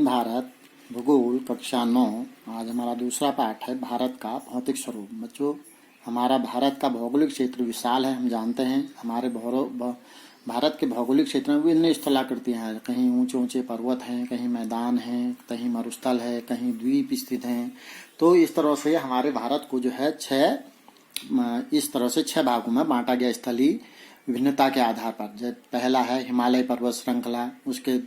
कठिन भारत भूगोल कक्षा 9। आज हमारा दूसरा पाठ है भारत का भौतिक स्वरूप। बच्चों, हमारा भारत का भौगोलिक क्षेत्र विशाल है। हम जानते हैं हमारे भारत के भौगोलिक क्षेत्र में विभिन्न स्थलाकृतियाँ हैं। कहीं ऊंचे ऊंचे पर्वत हैं, कहीं मैदान हैं, कहीं मरुस्थल है, कहीं द्वीप स्थित हैं। तो इस तरह से हमारे भारत को जो है इस तरह से 6 भागों में बांटा गया स्थलीय विभिन्नता के आधार पर। जब पहला है हिमालय पर्वत श्रृंखला, उसके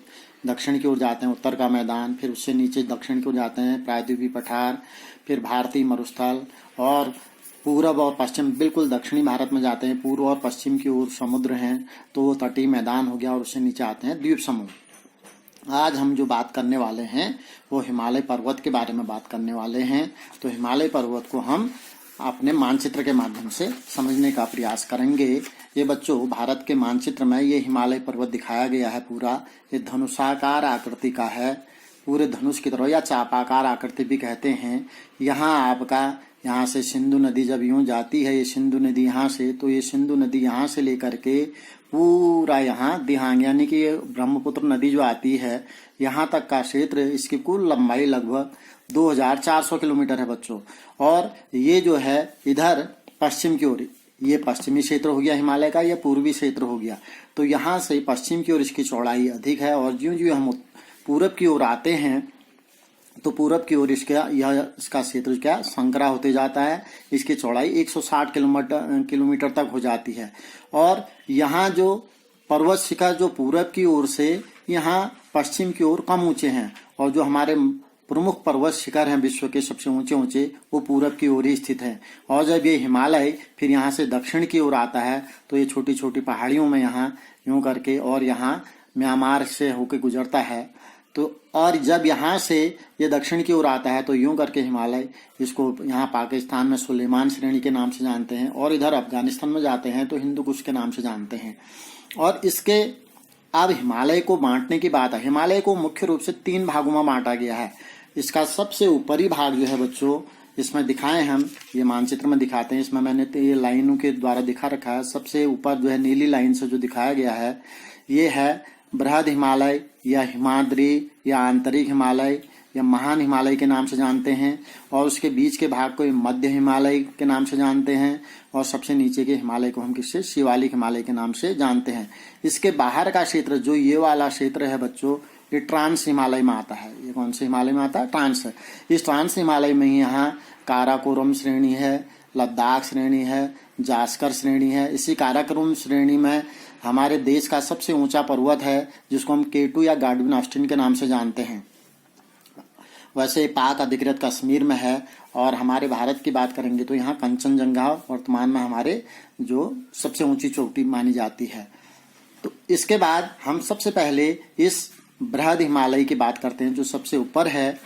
दक्षिण की ओर जाते हैं उत्तर का मैदान, फिर उससे नीचे दक्षिण की ओर जाते हैं प्रायद्वीपीय पठार, फिर भारतीय मरुस्थल, और पूर्व और पश्चिम बिल्कुल दक्षिणी भारत में जाते हैं। पूर्व और पश्चिम की ओर समुद्र हैं, तो वो तटीय मैदान हो गया, और उससे नीचे आते हैं द्वीप समूह। आज हम जो बात करने वाले हैं वो हिमालय पर्वत के बारे में बात करने वाले हैं। तो हिमालय पर्वत को हम अपने मानचित्र के माध्यम से समझने का प्रयास करेंगे। ये बच्चों, भारत के मानचित्र में ये हिमालय पर्वत दिखाया गया है पूरा। ये धनुषाकार आकृति का है, पूरे धनुष की तरह, या चापाकार आकृति भी कहते हैं। यहाँ से सिंधु नदी जब यूं जाती है, ये सिंधु नदी यहाँ से, तो ये सिंधु नदी यहाँ से लेकर के पूरा यहाँ दिहांग यानी कि ये ब्रह्मपुत्र नदी जो आती है यहाँ तक का क्षेत्र, इसकी कुल लंबाई लगभग 2400 किलोमीटर है बच्चों। और ये जो है इधर पश्चिम की ओर, ये पश्चिमी क्षेत्र हो गया हिमालय का, ये पूर्वी क्षेत्र हो गया। तो यहाँ से पश्चिम की ओर इसकी चौड़ाई अधिक है, और ज्यों ज्यों हम पूरब की ओर आते हैं तो पूरब की ओर इसका क्षेत्र क्या संकरा होते जाता है। इसकी चौड़ाई 160 किलोमीटर तक हो जाती है। और यहाँ जो पर्वत शिखर जो पूरब की ओर से यहाँ पश्चिम की ओर कम ऊंचे हैं, और जो हमारे प्रमुख पर्वत शिखर हैं विश्व के सबसे ऊंचे ऊंचे, वो पूरब की ओर ही स्थित हैं। और जब ये हिमालय फिर यहाँ से दक्षिण की ओर आता है तो ये छोटी छोटी पहाड़ियों में यहाँ यूं करके, और यहाँ म्यांमार से होकर गुजरता है। तो और जब यहाँ से ये दक्षिण की ओर आता है तो यूं करके हिमालय, इसको यहाँ पाकिस्तान में सुलेमान श्रेणी के नाम से जानते हैं, और इधर अफगानिस्तान में जाते हैं तो हिंदू कुश के नाम से जानते हैं। और इसके अब हिमालय को बांटने की बात है। हिमालय को मुख्य रूप से 3 भागों में बांटा गया है। इसका सबसे ऊपरी भाग जो है बच्चों, इसमें दिखाए हम, ये मानचित्र में दिखाते हैं, इसमें मैंने ये लाइनों के द्वारा दिखा रखा है। सबसे ऊपर जो है नीली लाइन से जो दिखाया गया है, ये है बृहद हिमालय या हिमाद्री या आंतरिक हिमालय या महान हिमालय के नाम से जानते हैं। और उसके बीच के भाग को मध्य हिमालय के नाम से जानते हैं, और सबसे नीचे के हिमालय को हम किससे शिवालिक हिमालय के नाम से जानते हैं। इसके बाहर का क्षेत्र जो ये वाला क्षेत्र है बच्चों, ये ट्रांस हिमालय में आता है। ये कौन से हिमालय में आता है? ट्रांस है। इस ट्रांस हिमालय में ही यहाँ काराकोरम श्रेणी है, लद्दाख श्रेणी है, जास्कर श्रेणी है। इसी काराकोरम श्रेणी में हमारे देश का सबसे ऊंचा पर्वत है, जिसको हम केटू या गार्डविन ऑस्टिन के नाम से जानते हैं। वैसे पाक अधिकृत कश्मीर में है। और हमारे भारत की बात करेंगे तो यहाँ कंचनजंगा वर्तमान में हमारे जो सबसे ऊंची चोटी मानी जाती है। तो इसके बाद हम सबसे पहले इस बृहद हिमालय की बात करते हैं, जो सबसे ऊपर है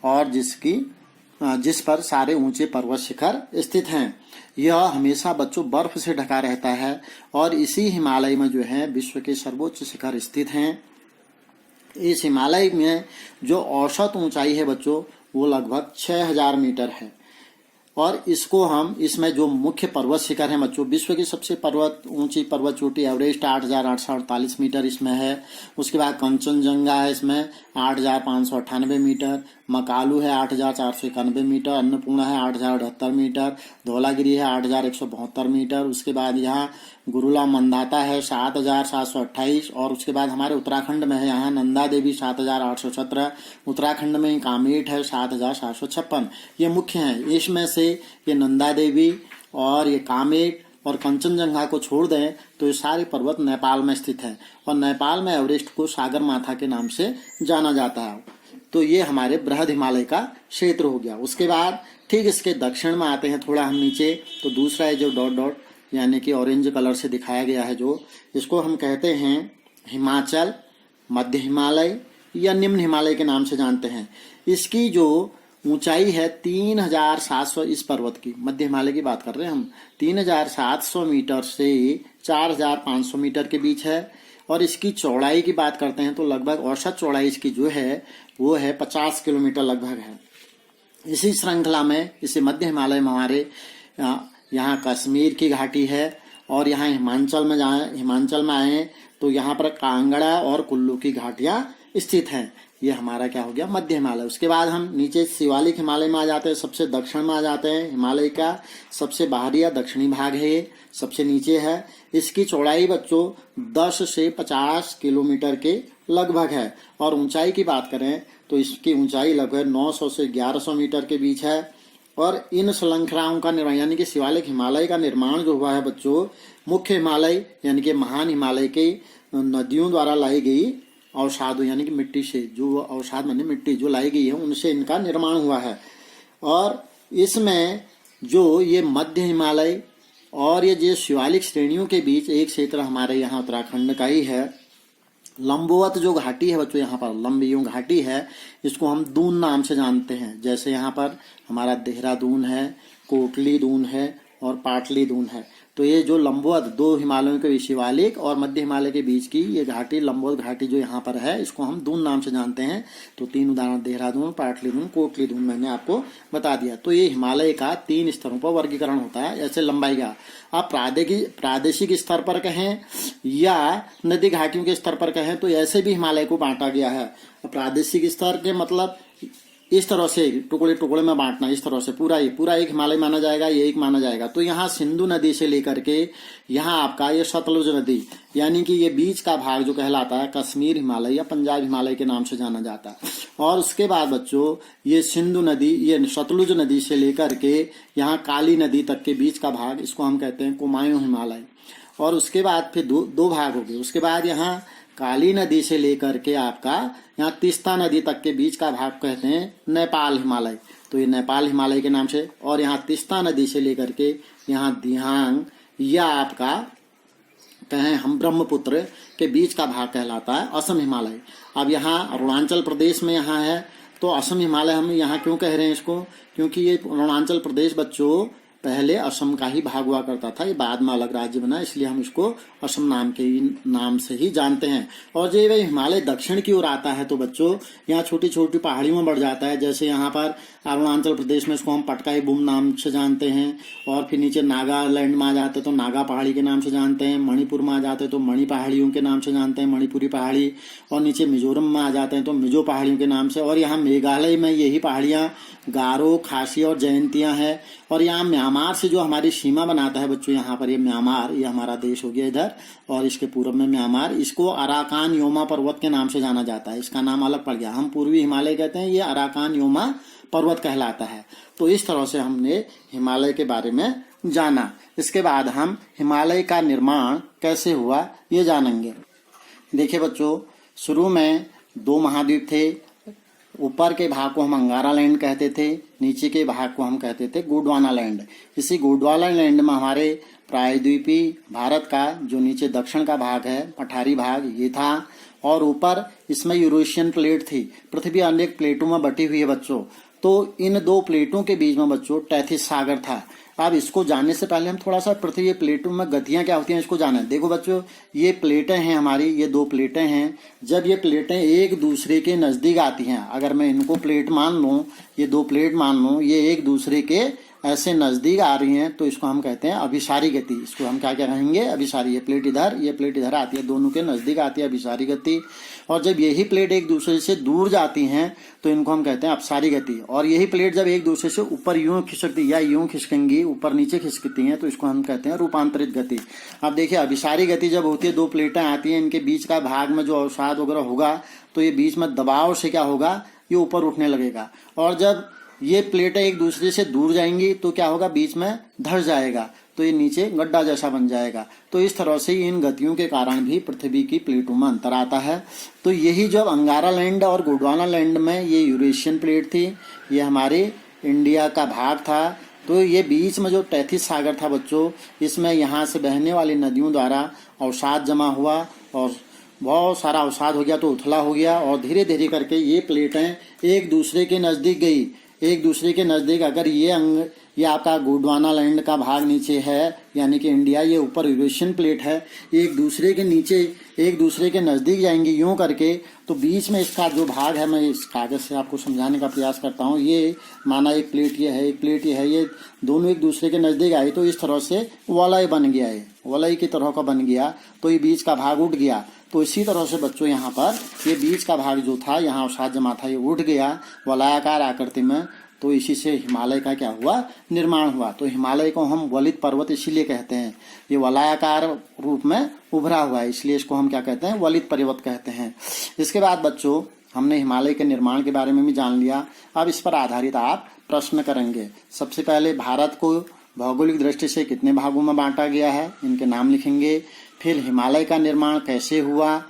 और जिस पर सारे ऊंचे पर्वत शिखर स्थित हैं। यह हमेशा बच्चों बर्फ से ढका रहता है, और इसी हिमालय में जो है विश्व के सर्वोच्च शिखर स्थित हैं। इस हिमालय में जो औसत ऊंचाई है बच्चों, वो लगभग 6000 मीटर है। और इसमें जो मुख्य पर्वत शिखर है बच्चों, विश्व की सबसे ऊंची पर्वत चोटी एवरेस्ट 8848 मीटर इसमें है। उसके बाद कंचनजंगा है इसमें 8598 मीटर, मकालू है 8491 मीटर, अन्नपूर्णा है 8078 मीटर, धौलागिरी है 8172 मीटर। उसके बाद यहाँ गुरुला मंदाता है 7728, और उसके बाद हमारे उत्तराखंड में है यहाँ नंदा देवी 7817, उत्तराखंड में कामेट है 7756। ये मुख्य हैं। इसमें से ये नंदा देवी और ये कामेट और कंचनजंगा को छोड़ दें तो ये सारे पर्वत नेपाल में स्थित हैं, और नेपाल में एवरेस्ट को सागर माथा के नाम से जाना जाता है। तो ये हमारे बृहद हिमालय का क्षेत्र हो गया। उसके बाद ठीक इसके दक्षिण में आते हैं थोड़ा हम नीचे, तो दूसरा है जो डॉट डॉट यानी कि ऑरेंज कलर से दिखाया गया है, जो इसको हम कहते हैं हिमाचल, मध्य हिमालय या निम्न हिमालय के नाम से जानते हैं। इसकी जो ऊंचाई है 3700, इस पर्वत की, मध्य हिमालय की बात कर रहे हैं हम, 3700 मीटर से 4500 मीटर के बीच है। और इसकी चौड़ाई की बात करते हैं तो लगभग औसत चौड़ाई इसकी जो है वो है 50 किलोमीटर लगभग है। इसी श्रृंखला में इसे मध्य हिमालय में हमारे यहाँ कश्मीर की घाटी है, और यहाँ हिमाचल में आए तो यहाँ पर कांगड़ा और कुल्लू की घाटियां स्थित हैं। ये हमारा क्या हो गया, मध्य हिमालय। उसके बाद हम नीचे शिवालिक हिमालय में आ जाते हैं, सबसे दक्षिण में आ जाते हैं। हिमालय का सबसे बाहरी या दक्षिणी भाग है, ये सबसे नीचे है। इसकी चौड़ाई बच्चों 10 से 50 किलोमीटर के लगभग है, और ऊंचाई की बात करें तो इसकी ऊंचाई लगभग 900 से 1100 मीटर के बीच है। और इन श्रृंखलाओं का निर्माण यानी कि शिवालिक हिमालय का निर्माण जो हुआ है बच्चों, मुख्य हिमालय यानी कि महान हिमालय के नदियों द्वारा लाई गई अवसादों यानी कि मिट्टी से, जो अवसाद माने मिट्टी जो लाई गई है, उनसे इनका निर्माण हुआ है। और इसमें जो ये मध्य हिमालय और ये जो शिवालिक श्रेणियों के बीच एक क्षेत्र हमारे यहाँ उत्तराखंड का ही है। लंबवत जो घाटी है बच्चों, यहाँ पर लंबी यूं घाटी है, इसको हम दून नाम से जानते हैं। जैसे यहाँ पर हमारा देहरादून है, कोटली दून है और पाटली दून है। तो ये जो लंबवत दो हिमालयों के शिवालिक और मध्य हिमालय के बीच की ये घाटी, लंबवत घाटी जो यहाँ पर है, इसको हम दून नाम से जानते हैं। तो 3 उदाहरण, देहरादून, पाटली दून, कोटली दून मैंने आपको बता दिया। तो ये हिमालय का 3 स्तरों पर वर्गीकरण होता है, ऐसे लंबाई का। आप प्रादेशिक स्तर पर कहें या नदी घाटियों के स्तर पर कहें तो ऐसे भी हिमालय को बांटा गया है। प्रादेशिक स्तर के मतलब इस तरह से टुकड़े टुकड़े में बांटना, इस तरह से पूरा एक हिमालय माना जाएगा, ये एक माना जाएगा। तो यहाँ सिंधु नदी से लेकर के यहाँ आपका ये सतलुज नदी यानी कि ये बीच का भाग जो कहलाता है कश्मीर हिमालय या पंजाब हिमालय के नाम से जाना जाता है। और उसके बाद बच्चों ये सिंधु नदी, ये सतलुज नदी से लेकर के यहाँ काली नदी तक के बीच का भाग, इसको हम कहते हैं कुमायूं हिमालय। और उसके बाद फिर दो भाग हो गए। उसके बाद यहाँ काली नदी से लेकर के आपका यहाँ तीस्ता नदी तक के बीच का भाग कहते हैं नेपाल हिमालय। तो ये नेपाल हिमालय के नाम से। और यहाँ तीस्ता नदी से लेकर के यहाँ दिहांग या आपका कहें हम ब्रह्मपुत्र के बीच का भाग कहलाता है असम हिमालय। अब यहाँ अरुणाचल प्रदेश में यहाँ है, तो असम हिमालय हम यहाँ क्यों कह रहे हैं इसको, क्योंकि ये अरुणाचल प्रदेश बच्चों पहले असम का ही भाग हुआ करता था, ये बाद में अलग राज्य बना, इसलिए हम इसको असम नाम से ही जानते हैं। और जब ये हिमालय दक्षिण की ओर आता है तो बच्चों यहाँ छोटी छोटी पहाड़ियों में बढ़ जाता है। जैसे यहाँ पर अरुणाचल प्रदेश में इसको हम पटकाई बुम नाम से जानते हैं, और फिर नीचे नागालैंड में आ जाते तो नागा पहाड़ी के नाम से जानते हैं, मणिपुर में आ जाते तो मणि पहाड़ियों के नाम से जानते हैं, मणिपुरी पहाड़ी, और नीचे मिजोरम में आ जाते हैं तो मिजो पहाड़ियों के नाम से। और यहाँ मेघालय में यही पहाड़ियाँ गारो, खासी और जयंतियाँ हैं। और यहाँ म्यांमार से जो हमारी सीमा बनाता है बच्चों, यहाँ पर ये म्यांमार, ये हमारा देश हो गया इधर, और इसके पूर्व में म्यांमार, इसको अराकान योमा पर्वत के नाम से जाना जाता है। इसका नाम अलग पड़ गया, हम पूर्वी हिमालय कहते हैं, ये अराकान योमा पर्वत कहलाता है। तो इस तरह से हमने हिमालय के बारे में जाना। इसके बाद हम हिमालय का निर्माण कैसे हुआ ये जानेंगे। देखिए बच्चों, शुरू में 2 महाद्वीप थे। ऊपर के भाग को हम अंगारा लैंड कहते थे, नीचे के भाग को हम कहते थे गोंडवाना लैंड। इसी गोंडवाना लैंड में हमारे प्रायद्वीपीय भारत का जो नीचे दक्षिण का भाग है, पठारी भाग, ये था। और ऊपर इसमें यूरेशियन प्लेट थी। पृथ्वी अनेक प्लेटों में बटी हुई है बच्चों। तो इन 2 प्लेटों के बीच में बच्चों टैथिस सागर था। अब इसको जानने से पहले हम थोड़ा सा पृथ्वी प्लेटों में गतियां क्या होती हैं इसको जाने। देखो बच्चों, ये प्लेटें हैं हमारी, ये 2 प्लेटें हैं। जब ये प्लेटें एक दूसरे के नजदीक आती हैं, अगर मैं इनको प्लेट मान लूं, ये 2 प्लेट मान लूं, ये एक दूसरे के ऐसे नजदीक आ रही हैं, तो इसको हम कहते हैं अभिसारी गति। इसको हम क्या कहेंगे, अभिसारी। ये प्लेट इधर आती है, दोनों के नजदीक आती है, अभिसारी गति। और जब यही प्लेट एक दूसरे से दूर जाती हैं तो इनको हम कहते हैं अपसारी गति। और यही प्लेट जब एक दूसरे से ऊपर यूं खिसकती या यूं खिसकेंगी, ऊपर नीचे खिसकती हैं, तो इसको हम कहते हैं रूपांतरित गति। अब देखिए, अभिसारी गति जब होती है, 2 प्लेटें आती हैं, इनके बीच का भाग में जो अवसाद वगैरह होगा तो ये बीच में दबाव से क्या होगा, ये ऊपर उठने लगेगा। और जब ये प्लेटें एक दूसरे से दूर जाएंगी तो क्या होगा, बीच में धस जाएगा, तो ये नीचे गड्ढा जैसा बन जाएगा। तो इस तरह से इन गतियों के कारण भी पृथ्वी की प्लेटों में अंतर आता है। तो यही जब अंगारा लैंड और गोंडवाना लैंड में ये यूरेशियन प्लेट थी, ये हमारे इंडिया का भाग था। तो ये बीच में जो टैथिस सागर था बच्चों, इसमें यहाँ से बहने वाली नदियों द्वारा अवसाद जमा हुआ और बहुत सारा अवसाद हो गया, तो उथला हो गया। और धीरे धीरे करके ये प्लेटें एक दूसरे के नजदीक गई, एक दूसरे के नजदीक। अगर ये आपका गोंडवाना लैंड का भाग नीचे है, यानी कि इंडिया, ये ऊपर यूरेशियन प्लेट है। एक दूसरे के नीचे, एक दूसरे के नज़दीक जाएंगे यूं करके, तो बीच में इसका जो भाग है, मैं इस कागज़ से आपको समझाने का प्रयास करता हूँ। ये माना एक प्लेट ये है, एक प्लेट ये है, ये दोनों एक दूसरे के नज़दीक आए तो इस तरह से वलय बन गया है, वलय की तरह का बन गया, तो ये बीच का भाग उठ गया। तो इसी तरह से बच्चों यहाँ पर ये बीच का भाग जो था, यहाँ अवसाद जमा था, ये उठ गया वलयाकार आकृति में। तो इसी से हिमालय का क्या हुआ, निर्माण हुआ। तो हिमालय को हम वलित पर्वत इसीलिए कहते हैं, ये वलयाकार रूप में उभरा हुआ है, इसलिए इसको हम क्या कहते हैं, वलित पर्वत कहते हैं। इसके बाद बच्चों हमने हिमालय के निर्माण के बारे में भी जान लिया। अब इस पर आधारित आप प्रश्न करेंगे। सबसे पहले भारत को भौगोलिक दृष्टि से कितने भागों में बांटा गया है, इनके नाम लिखेंगे। फिर हिमालय का निर्माण कैसे हुआ,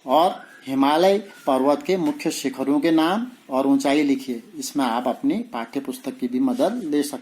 और हिमालय पर्वत के मुख्य शिखरों के नाम और ऊंचाई लिखिए। इसमें आप अपनी पाठ्य पुस्तक की भी मदद ले सकते हैं।